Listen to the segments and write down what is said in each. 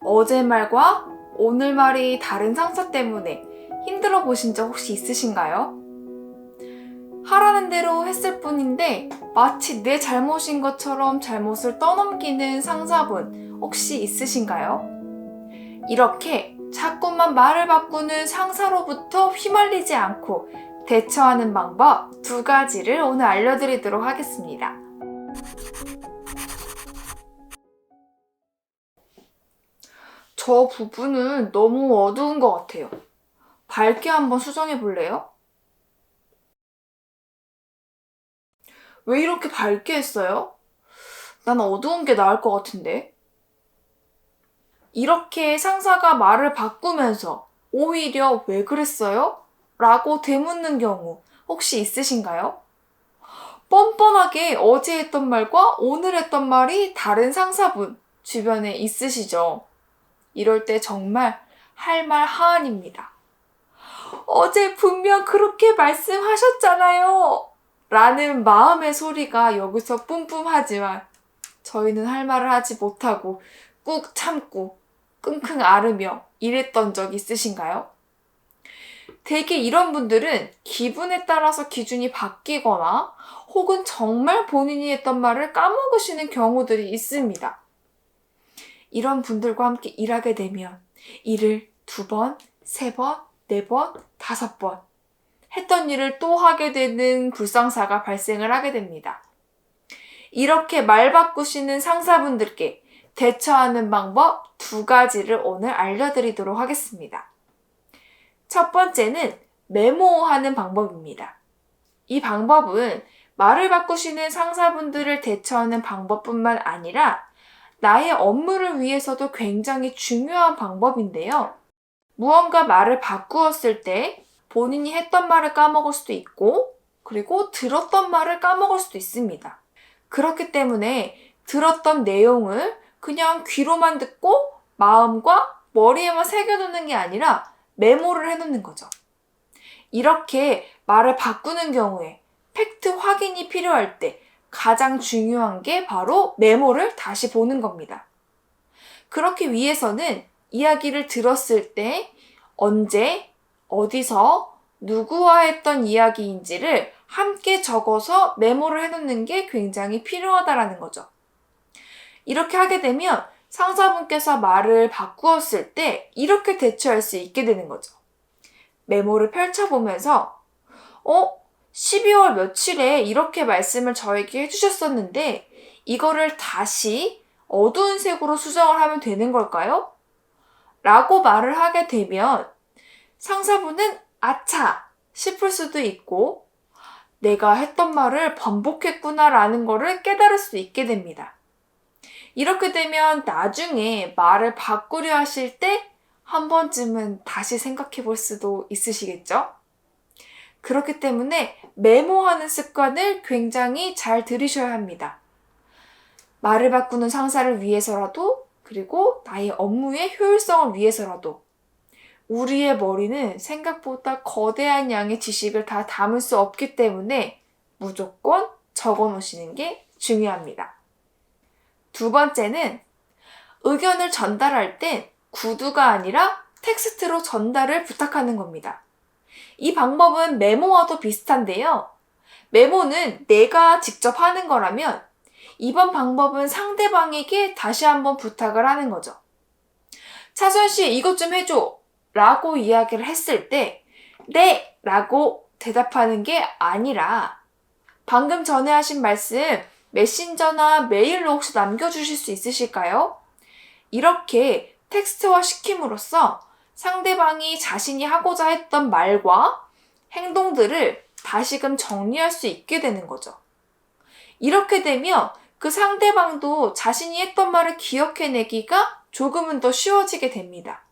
어제 말과 오늘 말이 다른 상사 때문에 힘들어 보신 적 혹시 있으신가요? 하라는 대로 했을 뿐인데 마치 내 잘못인 것처럼 잘못을 떠넘기는 상사분 혹시 있으신가요? 이렇게 자꾸만 말을 바꾸는 상사로부터 휘말리지 않고 대처하는 방법 2가지를 오늘 알려드리도록 하겠습니다. 저 부분은 너무 어두운 것 같아요. 밝게 한번 수정해 볼래요? 왜 이렇게 밝게 했어요? 난 어두운 게 나을 것 같은데. 이렇게 상사가 말을 바꾸면서 오히려 왜 그랬어요? 라고 되묻는 경우 혹시 있으신가요? 뻔뻔하게 어제 했던 말과 오늘 했던 말이 다른 상사분 주변에 있으시죠? 이럴 때 정말 할 말 하안입니다. 어제 분명 그렇게 말씀하셨잖아요. 라는 마음의 소리가 여기서 뿜뿜하지만 저희는 할 말을 하지 못하고 꾹 참고 끙끙 앓으며 이랬던 적 있으신가요? 대개 이런 분들은 기분에 따라서 기준이 바뀌거나 혹은 정말 본인이 했던 말을 까먹으시는 경우들이 있습니다. 이런 분들과 함께 일하게 되면 일을 2번, 3번, 4번, 5번 했던 일을 또 하게 되는 불상사가 발생을 하게 됩니다. 이렇게 말 바꾸시는 상사분들께 대처하는 방법 2가지를 오늘 알려드리도록 하겠습니다. 첫 번째는 메모하는 방법입니다. 이 방법은 말을 바꾸시는 상사분들을 대처하는 방법뿐만 아니라 나의 업무를 위해서도 굉장히 중요한 방법인데요. 무언가 말을 바꾸었을 때 본인이 했던 말을 까먹을 수도 있고 그리고 들었던 말을 까먹을 수도 있습니다. 그렇기 때문에 들었던 내용을 그냥 귀로만 듣고 마음과 머리에만 새겨두는 게 아니라 메모를 해놓는 거죠. 이렇게 말을 바꾸는 경우에 팩트 확인이 필요할 때 가장 중요한 게 바로 메모를 다시 보는 겁니다. 그렇기 위해서는 이야기를 들었을 때 언제, 어디서, 누구와 했던 이야기인지를 함께 적어서 메모를 해놓는 게 굉장히 필요하다라는 거죠. 이렇게 하게 되면 상사분께서 말을 바꾸었을 때 이렇게 대처할 수 있게 되는 거죠. 메모를 펼쳐보면서 12월 며칠에 이렇게 말씀을 저에게 해주셨었는데 이거를 다시 어두운 색으로 수정을 하면 되는 걸까요? 라고 말을 하게 되면 상사분은 아차 싶을 수도 있고 내가 했던 말을 반복했구나라는 거를 깨달을 수 있게 됩니다. 이렇게 되면 나중에 말을 바꾸려 하실 때 한 번쯤은 다시 생각해 볼 수도 있으시겠죠? 그렇기 때문에 메모하는 습관을 굉장히 잘 들이셔야 합니다. 말을 바꾸는 상사를 위해서라도 그리고 나의 업무의 효율성을 위해서라도 우리의 머리는 생각보다 거대한 양의 지식을 다 담을 수 없기 때문에 무조건 적어 놓으시는 게 중요합니다. 2번째는 의견을 전달할 땐 구두가 아니라 텍스트로 전달을 부탁하는 겁니다. 이 방법은 메모와도 비슷한데요. 메모는 내가 직접 하는 거라면 이번 방법은 상대방에게 다시 한번 부탁을 하는 거죠. 차선 씨, 이것 좀 해줘 라고 이야기를 했을 때 네! 라고 대답하는 게 아니라 방금 전에 하신 말씀 메신저나 메일로 혹시 남겨주실 수 있으실까요? 이렇게 텍스트화 시킴으로써 상대방이 자신이 하고자 했던 말과 행동들을 다시금 정리할 수 있게 되는 거죠. 이렇게 되면 그 상대방도 자신이 했던 말을 기억해내기가 조금은 더 쉬워지게 됩니다.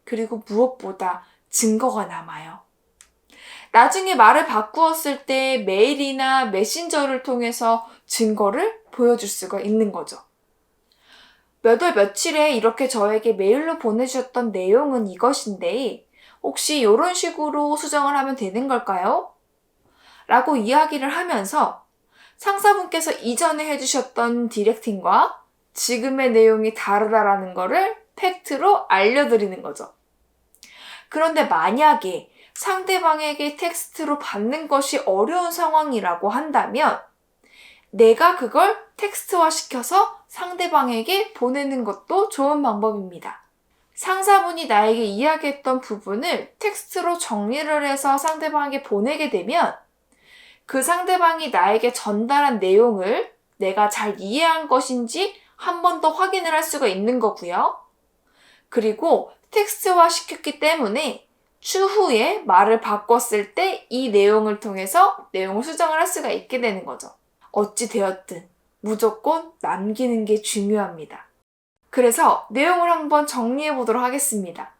그리고 무엇보다 증거가 남아요. 나중에 말을 바꾸었을 때 메일이나 메신저를 통해서 증거를 보여줄 수가 있는 거죠. 몇 월 며칠에 이렇게 저에게 메일로 보내주셨던 내용은 이것인데 혹시 이런 식으로 수정을 하면 되는 걸까요? 라고 이야기를 하면서 상사분께서 이전에 해주셨던 디렉팅과 지금의 내용이 다르다라는 거를 팩트로 알려드리는 거죠. 그런데 만약에 상대방에게 텍스트로 받는 것이 어려운 상황이라고 한다면 내가 그걸 텍스트화 시켜서 상대방에게 보내는 것도 좋은 방법입니다. 상사분이 나에게 이야기했던 부분을 텍스트로 정리를 해서 상대방에게 보내게 되면 그 상대방이 나에게 전달한 내용을 내가 잘 이해한 것인지 한 번 더 확인을 할 수가 있는 거고요. 그리고 텍스트화 시켰기 때문에 추후에 말을 바꿨을 때 이 내용을 통해서 내용을 수정을 할 수가 있게 되는 거죠. 어찌 되었든 무조건 남기는 게 중요합니다. 그래서 내용을 한번 정리해 보도록 하겠습니다.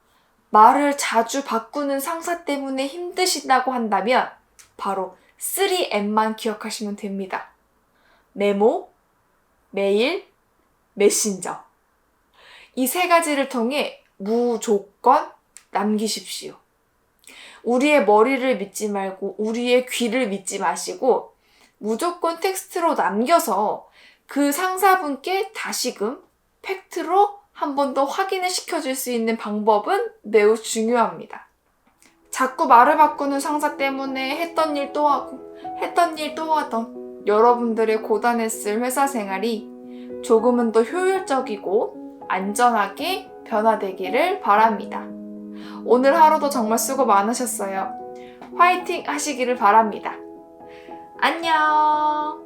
말을 자주 바꾸는 상사 때문에 힘드시다고 한다면 바로 3M만 기억하시면 됩니다. 메모, 메일, 메신저. 이 세 가지를 통해 무조건 남기십시오. 우리의 머리를 믿지 말고 우리의 귀를 믿지 마시고 무조건 텍스트로 남겨서 그 상사분께 다시금 팩트로 한 번 더 확인을 시켜줄 수 있는 방법은 매우 중요합니다. 자꾸 말을 바꾸는 상사 때문에 했던 일 또 하고 했던 일 또 하던 여러분들의 고단했을 회사 생활이 조금은 더 효율적이고 안전하게 변화되기를 바랍니다. 오늘 하루도 정말 수고 많으셨어요. 화이팅 하시기를 바랍니다. 안녕!